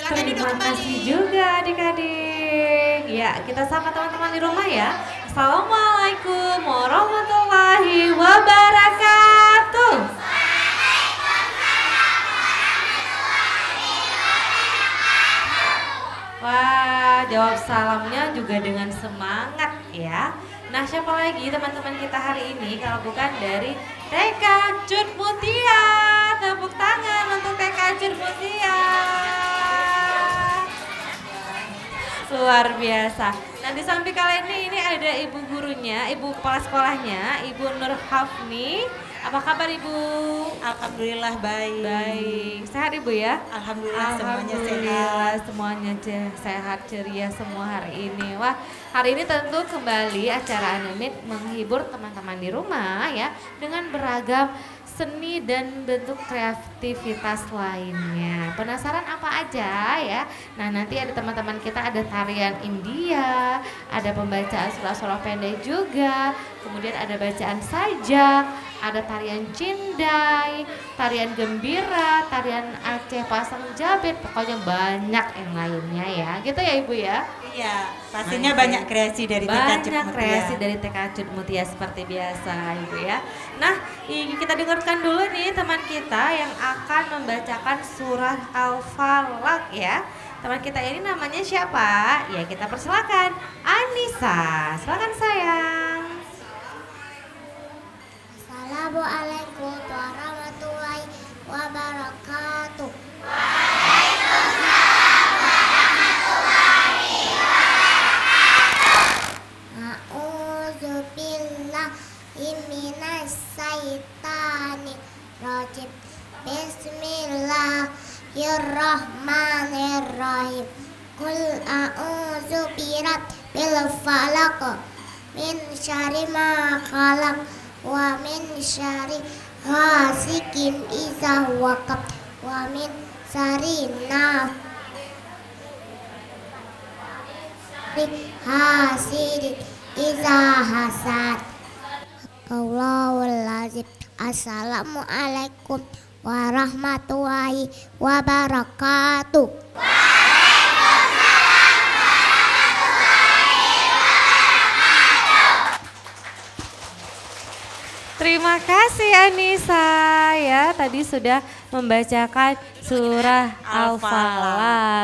Silakan duduk Terima kembali. kasih juga adik-adik. Ya, kita sapa teman-teman di rumah ya. Assalamualaikum warahmatullahi wabarakatuh. Wah, jawab salamnya juga dengan semangat ya. Nah, siapa lagi teman-teman kita hari ini kalau bukan dari TK Cut Mutia. Tepuk tangan untuk TK Cut Mutia. Luar biasa. Nah, di samping kalian ini ada ibu gurunya, ibu kepala sekolahnya, Ibu Nur Hafni. Apa kabar Ibu? Alhamdulillah baik. Baik. Sehat Ibu ya? Alhamdulillah semuanya sehat. Alhamdulillah semuanya sehat ceria semua hari ini. Wah, hari ini tentu kembali acara Anemit menghibur teman-teman di rumah ya dengan beragam seni dan bentuk kreativitas lainnya. Penasaran apa aja ya? Nah, nanti ada teman-teman kita ada tarian India, ada pembacaan surah-surah pendek juga, kemudian ada bacaan sajak, ada tarian cindai, tarian gembira, tarian Aceh Pasang Jabet, pokoknya banyak yang lainnya ya. Gitu ya Ibu ya? Iya, pastinya banyak kreasi dari TK Cut Banyak Mutia. kreasi dari TK Cut Mutia seperti biasa Ibu ya. Nah, kita dengarkan dulu nih teman kita yang akan membacakan surah Al-Falaq ya. Teman kita ini namanya siapa? Ya, kita persilakan. Anissa, silakan sayang. Assalamualaikum warahmatullahi wabarakatuh. A'udzu billahi minas syaitonir rajim. Bismillahirrahmanirrahim. Qul a'udzu birabbil falaq min syarri ma khalaq wa min syarri ghasikin idza waqab wa min syarri hasidin idza hasad. Allahul lazim. Assalamualaikum warahmatullahi wabarakatuh. Terima kasih Anissa ya, tadi sudah membacakan surah Al-Falaq.